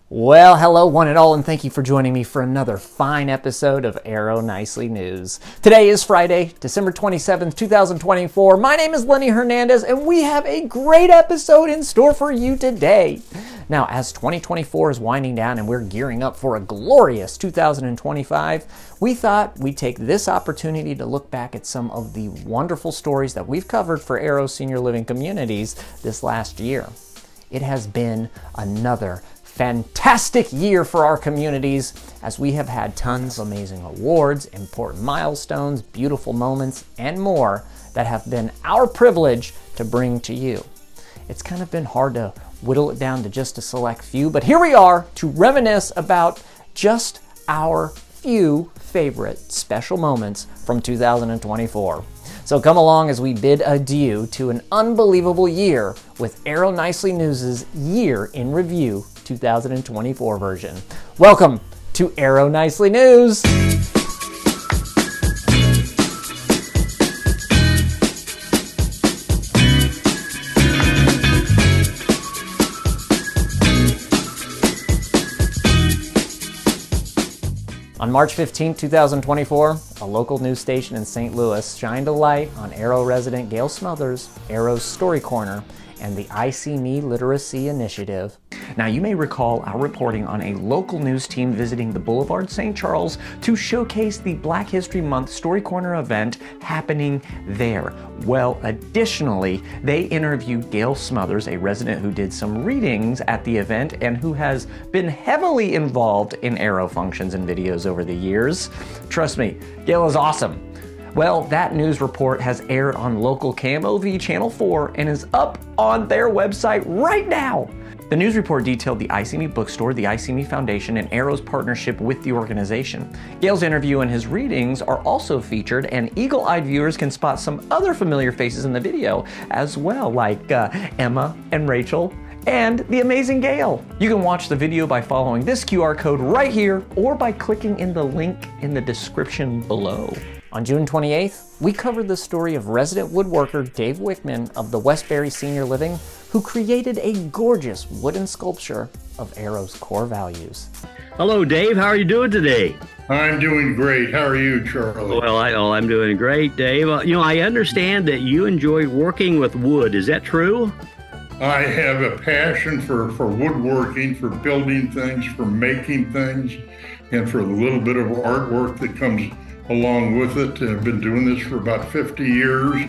Well, hello one and all, and thank you for joining me for another fine episode of Aero Nicely News. Today is Friday, December 27th, 2024. My name is Lenny Hernandez, and we have a great episode in store for you today. Now, as 2024 is winding down and we're gearing up for a glorious 2025, we thought we'd take this opportunity to look back at some of the wonderful stories that we've covered for Aero Senior Living Communities this last year. It has been another fantastic year for our communities, as we have had tons of amazing awards, important milestones, beautiful moments, and more that have been our privilege to bring to you. It's kind of been hard to whittle it down to just a select few, but here we are to reminisce about just our few favorite special moments from 2024. So come along as we bid adieu to an unbelievable year with Aero Nicely News' Year in Review 2024 version. Welcome to Aero Nicely News. On March 15, 2024, a local news station in St. Louis shined a light on Aero resident Gail Silverz, Aero's Story Corner, and the I See Me Literacy Initiative. Now, you may recall our reporting on a local news team visiting the Boulevard St. Charles to showcase the Black History Month Story Corner event happening there. Well, additionally, they interviewed Gail Silverz, a resident who did some readings at the event and who has been heavily involved in Aero functions and videos over the years. Trust me, Gail is awesome. Well, that news report has aired on local KMOV Channel 4 and is up on their website right now. The news report detailed the I See Me bookstore, the I See Me Foundation, and Aero's partnership with the organization. Gail's interview and his readings are also featured, and eagle-eyed viewers can spot some other familiar faces in the video as well, like Emma and Rachel and the amazing Gail. You can watch the video by following this QR code right here or by clicking in the link in the description below. On June 28th, we covered the story of resident woodworker Dave Wickman of the Westbury Senior Living, who created a gorgeous wooden sculpture of Aero's core values. Hello, Dave. How are you doing today? I'm doing great. How are you, Charlie? Well, I'm doing great, Dave. I understand that you enjoy working with wood. Is that true? I have a passion for woodworking, for building things, for making things, and for the little bit of artwork that comes along with it. I've been doing this for about 50 years,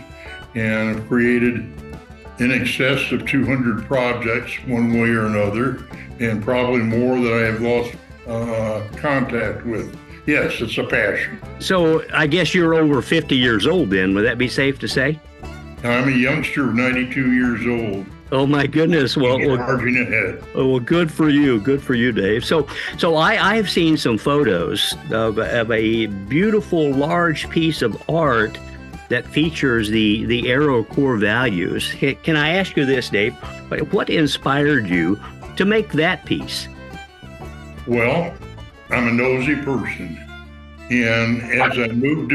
and I've created in excess of 200 projects one way or another, and probably more that I have lost contact with. Yes, it's a passion. So I guess you're over 50 years old then. Would that be safe to say? I'm a youngster of 92 years old. Oh my goodness! Well, charging ahead. Well, good for you, Dave. So I've seen some photos of a beautiful large piece of art that features the Aero core values. Can I ask you this, Dave? What inspired you to make that piece? Well, I'm a nosy person. And as I moved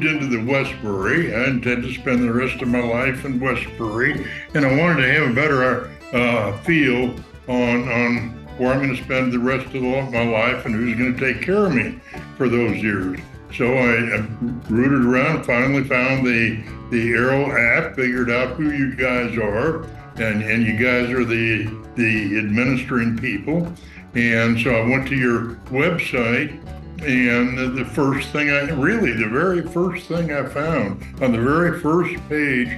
into the Westbury, I intend to spend the rest of my life in Westbury, and I wanted to have a better feel on where I'm going to spend the rest of my life and who's going to take care of me for those years. So I rooted around, finally found the Aero app, figured out who you guys are, and you guys are the administering people. And so I went to your website. And the very first thing I found on the very first page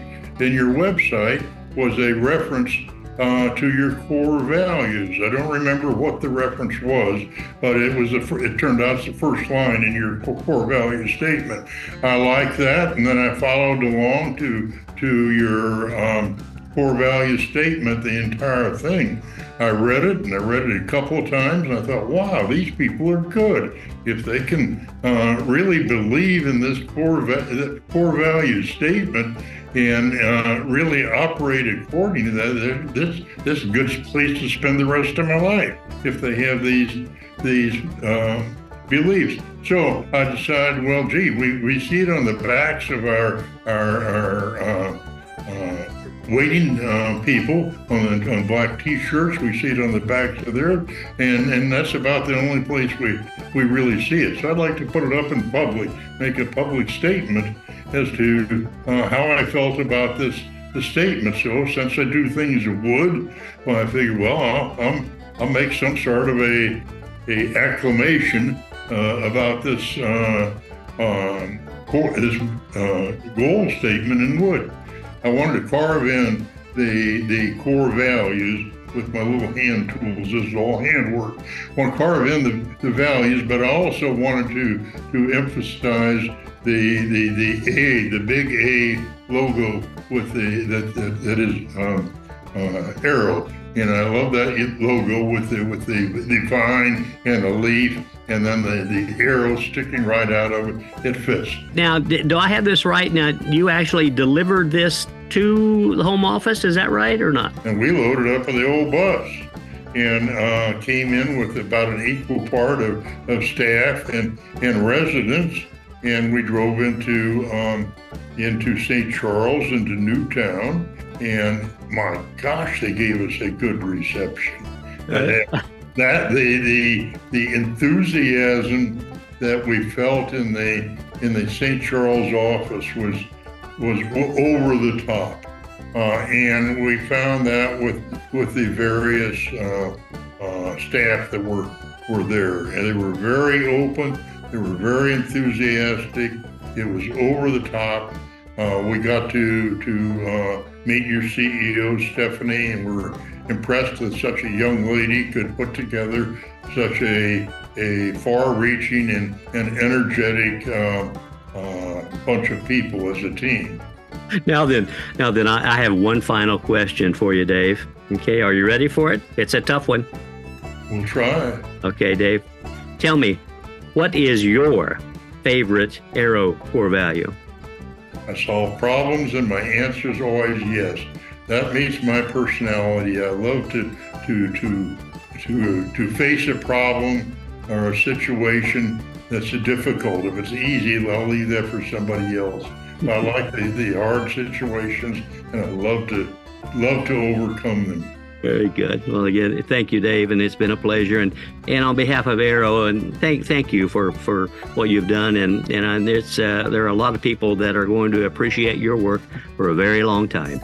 in your website was a reference to your core values. I don't remember what the reference was, but it turned out it's the first line in your core value statement. I like that, and then I followed along to your core value statement, the entire thing. I read it a couple of times, and I thought, wow, these people are good. If they can really believe in this core value statement and really operate according to that, this is a good place to spend the rest of my life if they have these beliefs. So I decided, well, gee, we see it on the backs of our waiting people on black T-shirts. We see it on the backs of there, and that's about the only place we really see it. So I'd like to put it up in public, make a public statement as to how I felt about the statement. So since I do things of wood, well, I figured, well, I'll make some sort of a acclamation about this goal statement in wood. I wanted to carve in the core values with my little hand tools. This is all handwork. I want to carve in the values, but I also wanted to emphasize the big A logo with that is arrow. And I love that logo with the vine and the leaf, and then the arrow sticking right out of it. It fits. Now, do I have this right? Now, you actually delivered this to the home office, is that right or not? And we loaded up on the old bus and came in with about an equal part of staff and residents, and we drove into St. Charles, into Newtown, and my gosh, they gave us a good reception. That the enthusiasm that we felt in the St. Charles office was over the top, and we found that with the various staff that were there, and they were very open, they were very enthusiastic. It was over the top. We got to meet your CEO, Stephanie, and we're impressed that such a young lady could put together such a far-reaching and energetic bunch of people as a team. Now then, I have one final question for you, Dave. Okay, are you ready for it? It's a tough one. We'll try. Okay, Dave, tell me, what is your favorite Aero core value? I solve problems, and my answer is always yes. That meets my personality. I love to face a problem or a situation that's difficult. If it's easy, I'll leave that for somebody else. I like the hard situations, and I love to overcome them. Very good. Well, again, thank you, Dave, and it's been a pleasure. And on behalf of Aero, and thank you for what you've done. And it's there are a lot of people that are going to appreciate your work for a very long time.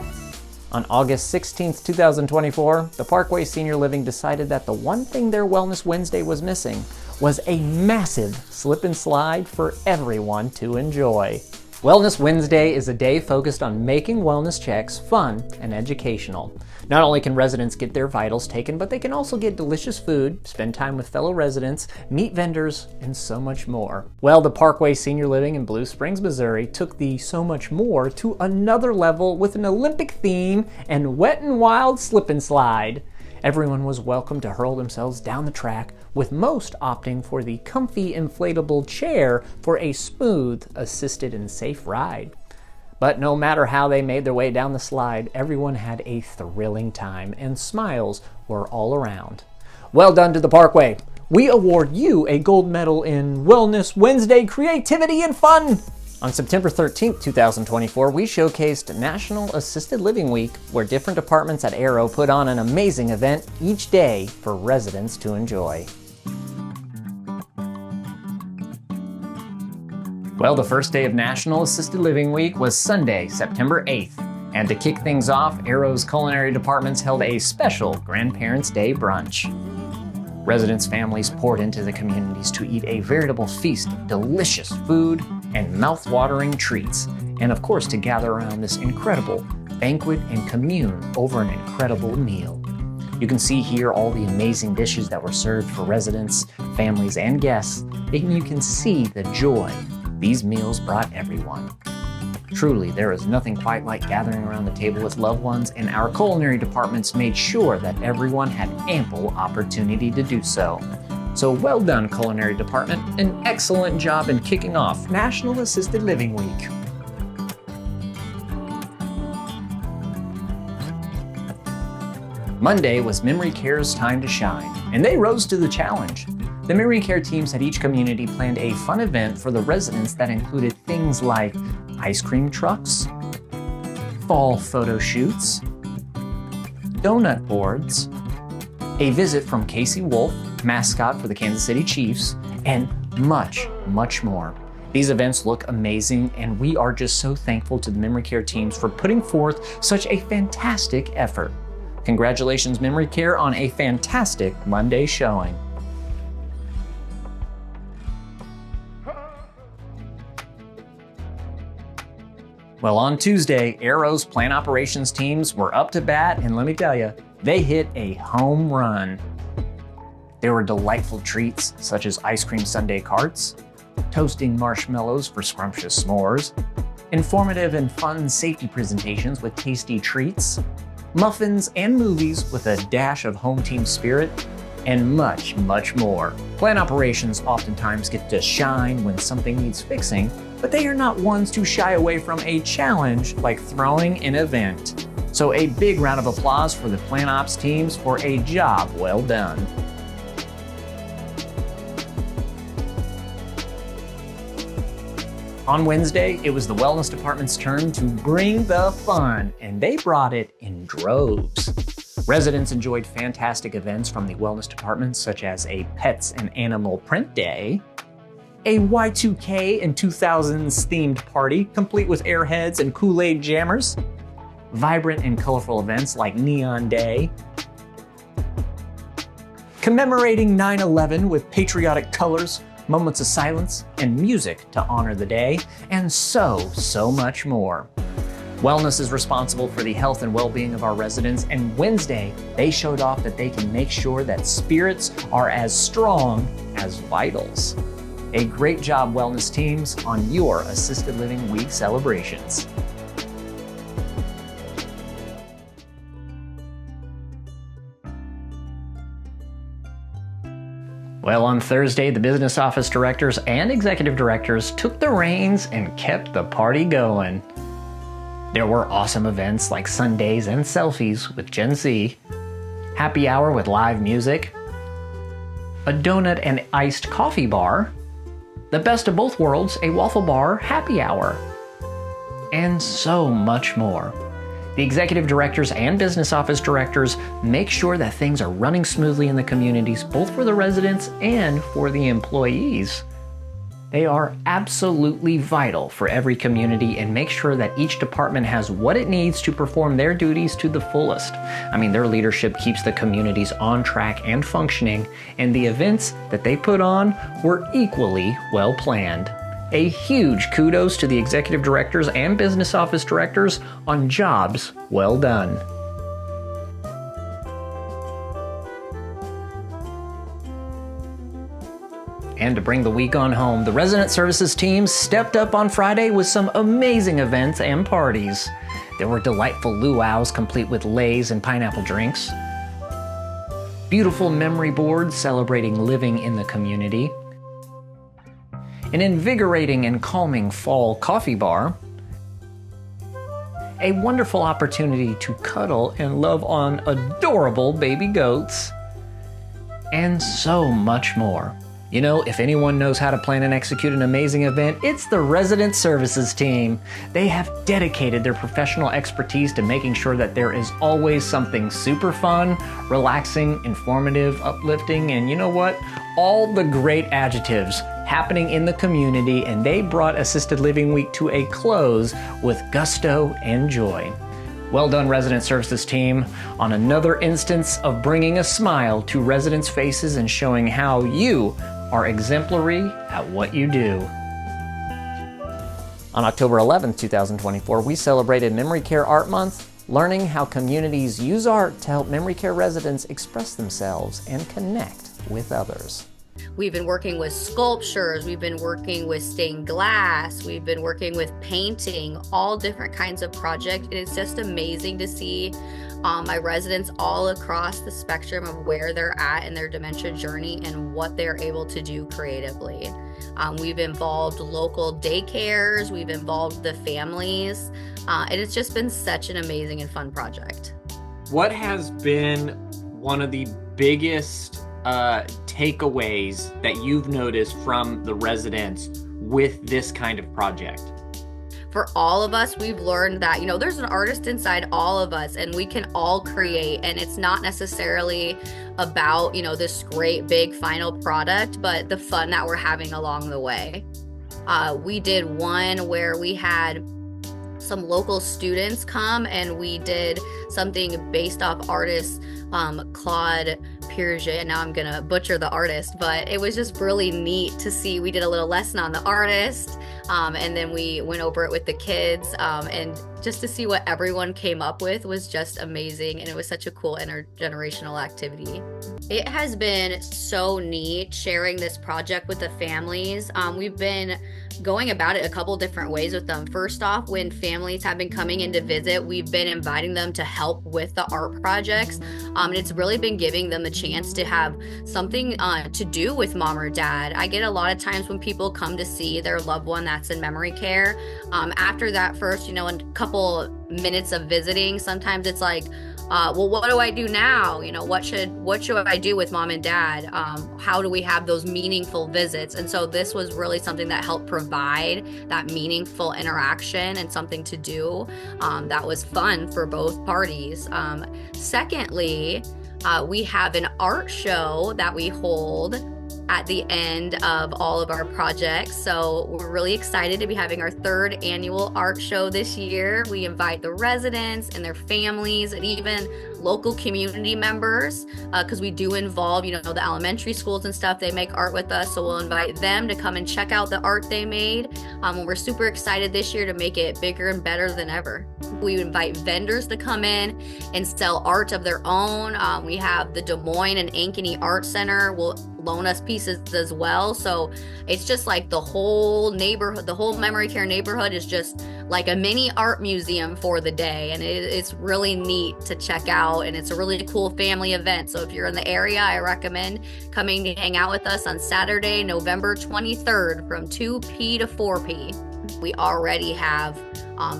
On August 16th, 2024, the Parkway Senior Living decided that the one thing their Wellness Wednesday was missing was a massive slip and slide for everyone to enjoy. Wellness Wednesday is a day focused on making wellness checks fun and educational. Not only can residents get their vitals taken, but they can also get delicious food, spend time with fellow residents, meet vendors, and so much more. Well, the Parkway Senior Living in Blue Springs, Missouri took the so much more to another level with an Olympic theme and wet and wild slip and slide. Everyone was welcome to hurl themselves down the track, with most opting for the comfy inflatable chair for a smooth, assisted, and safe ride. But no matter how they made their way down the slide, everyone had a thrilling time, and smiles were all around. Well done to the Parkway. We award you a gold medal in Wellness Wednesday Creativity and Fun. On September 13th, 2024, we showcased National Assisted Living Week, where different departments at Aero put on an amazing event each day for residents to enjoy. Well, the first day of National Assisted Living Week was Sunday, September 8th. And to kick things off, Aero's culinary departments held a special Grandparents' Day brunch. Residents' families poured into the communities to eat a veritable feast of delicious food and mouth-watering treats, and of course to gather around this incredible banquet and commune over an incredible meal. You can see here all the amazing dishes that were served for residents, families, and guests, and you can see the joy these meals brought everyone. Truly, there is nothing quite like gathering around the table with loved ones, and our culinary departments made sure that everyone had ample opportunity to do so. So well done, culinary department. An excellent job in kicking off National Assisted Living Week. Monday was Memory Care's time to shine, and they rose to the challenge. The Memory Care teams at each community planned a fun event for the residents that included things like ice cream trucks, fall photo shoots, donut boards, a visit from Casey Wolf, mascot for the Kansas City Chiefs, and much, much more. These events look amazing, and we are just so thankful to the Memory Care teams for putting forth such a fantastic effort. Congratulations, Memory Care, on a fantastic Monday showing. Well, on Tuesday, Arrow's plant operations teams were up to bat, and let me tell you, they hit a home run. There were delightful treats such as ice cream sundae carts, toasting marshmallows for scrumptious s'mores, informative and fun safety presentations with tasty treats, muffins and movies with a dash of home team spirit, and much, much more. Plant operations oftentimes get to shine when something needs fixing, but they are not ones to shy away from a challenge like throwing an event. So a big round of applause for the plant ops teams for a job well done. On Wednesday, it was the wellness department's turn to bring the fun, and they brought it in droves. Residents enjoyed fantastic events from the wellness department, such as a Pets and Animal Print Day, a Y2K and 2000s themed party, complete with airheads and Kool-Aid jammers, vibrant and colorful events like Neon Day, commemorating 9/11 with patriotic colors, moments of silence, and music to honor the day, and so much more. Wellness is responsible for the health and well-being of our residents, and Wednesday, they showed off that they can make sure that spirits are as strong as vitals. A great job, wellness teams, on your Assisted Living Week celebrations. Well, on Thursday, the business office directors and executive directors took the reins and kept the party going. There were awesome events like Sundays and selfies with Gen Z, happy hour with live music, a donut and iced coffee bar, the best of both worlds, a waffle bar happy hour, and so much more. The executive directors and business office directors make sure that things are running smoothly in the communities, both for the residents and for the employees. They are absolutely vital for every community and make sure that each department has what it needs to perform their duties to the fullest. I mean, their leadership keeps the communities on track and functioning, and the events that they put on were equally well planned. A huge kudos to the executive directors and business office directors on jobs well done. And to bring the week on home, the resident services team stepped up on Friday with some amazing events and parties. There were delightful luau's complete with leis and pineapple drinks, beautiful memory boards celebrating living in the community, an invigorating and calming fall coffee bar, a wonderful opportunity to cuddle and love on adorable baby goats, and so much more. You know, if anyone knows how to plan and execute an amazing event, it's the resident services team. They have dedicated their professional expertise to making sure that there is always something super fun, relaxing, informative, uplifting, and you know what? All the great adjectives happening in the community, and they brought Assisted Living Week to a close with gusto and joy. Well done, resident services team, on another instance of bringing a smile to residents' faces and showing how you are exemplary at what you do. On October 11th, 2024, we celebrated Memory Care Art Month, learning how communities use art to help memory care residents express themselves and connect with others. We've been working with sculptures, we've been working with stained glass, we've been working with painting, all different kinds of projects. And it's just amazing to see my residents all across the spectrum of where they're at in their dementia journey and what they're able to do creatively. We've involved local daycares, we've involved the families, and it's just been such an amazing and fun project. What has been one of the biggest takeaways that you've noticed from the residents with this kind of project? for all of us, we've learned that, there's an artist inside all of us and we can all create, and it's not necessarily about, this great big final product, but the fun that we're having along the way. We did one where we had some local students come and we did something based off artist Claude Piaget. Now I'm gonna butcher the artist, but it was just really neat to see. We did a little lesson on the artist, and then we went over it with the kids, and just to see what everyone came up with was just amazing, and it was such a cool intergenerational activity. It has been so neat sharing this project with the families. We've been going about it a couple different ways with them. First off, when families have been coming in to visit, we've been inviting them to help with the art projects, and it's really been giving them the chance to have something to do with mom or dad. I get a lot of times when people come to see their loved one that's in memory care, after that first, a couple minutes of visiting, sometimes it's like, well, what do I do now? What should I do with mom and dad? How do we have those meaningful visits? And so this was really something that helped provide that meaningful interaction and something to do that was fun for both parties. Secondly, we have an art show that we hold at the end of all of our projects. So we're really excited to be having our 3rd annual art show this year. We invite the residents and their families and even local community members, because we do involve, the elementary schools and stuff. They make art with us, so we'll invite them to come and check out the art they made. And we're super excited this year to make it bigger and better than ever. We invite vendors to come in and sell art of their own. We have the Des Moines and Ankeny Art Center will loan us pieces as well. So it's just like the whole neighborhood, the whole memory care neighborhood is just like a mini art museum for the day. And it's really neat to check out. And it's a really cool family event. So if you're in the area, I recommend coming to hang out with us on Saturday, November 23rd from 2 p to 4 p. We already have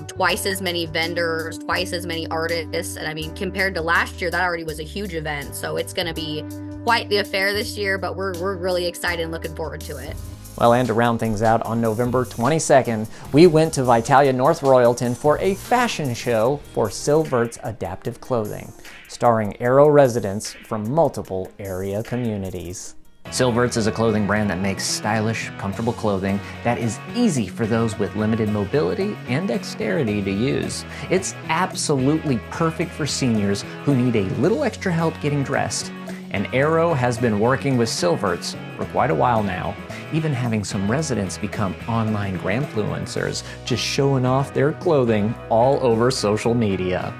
twice as many vendors, twice as many artists. And I mean, compared to last year, that already was a huge event. So it's going to be quite the affair this year, but we're really excited and looking forward to it. Well, and to round things out, on November 22nd, we went to Vitalia North Royalton for a fashion show for Silverz Adaptive Clothing, starring Aero residents from multiple area communities. Silverz is a clothing brand that makes stylish, comfortable clothing that is easy for those with limited mobility and dexterity to use. It's absolutely perfect for seniors who need a little extra help getting dressed. And Aero has been working with Silverz for quite a while now, even having some residents become online grandfluencers, just showing off their clothing all over social media.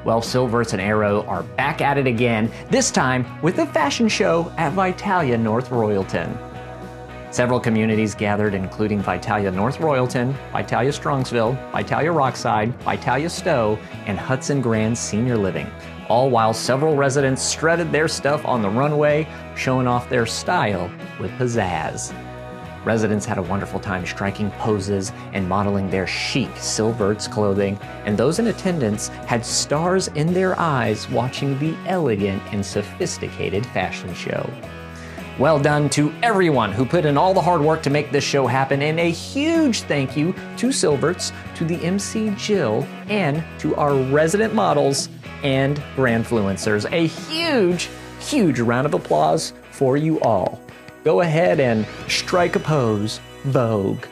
Well, Silverz and Aero are back at it again, this time with a fashion show at Vitalia North Royalton. Several communities gathered, including Vitalia North Royalton, Vitalia Strongsville, Vitalia Rockside, Vitalia Stowe, and Hudson Grand Senior Living, all while several residents strutted their stuff on the runway, showing off their style with pizzazz. Residents had a wonderful time striking poses and modeling their chic Silverz clothing, and those in attendance had stars in their eyes watching the elegant and sophisticated fashion show. Well done to everyone who put in all the hard work to make this show happen, and a huge thank you to Silverz, to the MC Jill, and to our resident models and brandfluencers. A huge round of applause for you all. Go ahead and strike a pose, Vogue.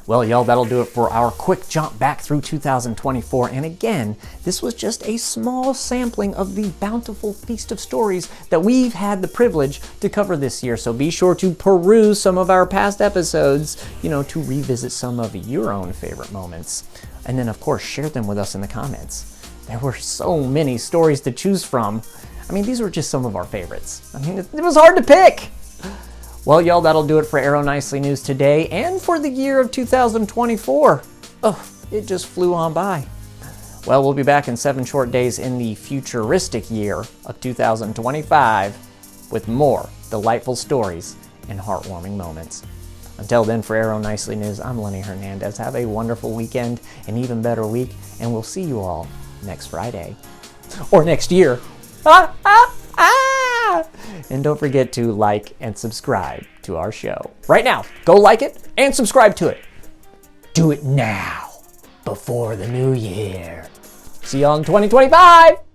Well, y'all, that'll do it for our quick jump back through 2024. And again, this was just a small sampling of the bountiful feast of stories that we've had the privilege to cover this year. So be sure to peruse some of our past episodes, to revisit some of your own favorite moments. And then, of course, share them with us in the comments. There were so many stories to choose from. I mean, these were just some of our favorites. I mean, it was hard to pick. Well, y'all, that'll do it for Aero Nicely News today and for the year of 2024. Oh, it just flew on by. Well, we'll be back in 7 short days in the futuristic year of 2025 with more delightful stories and heartwarming moments. Until then, for Aero Nicely News, I'm Lenny Hernandez. Have a wonderful weekend, an even better week, and we'll see you all next Friday. Or next year. And don't forget to like and subscribe to our show. Right now, go like it and subscribe to it. Do it now, before the new year. See y'all in 2025!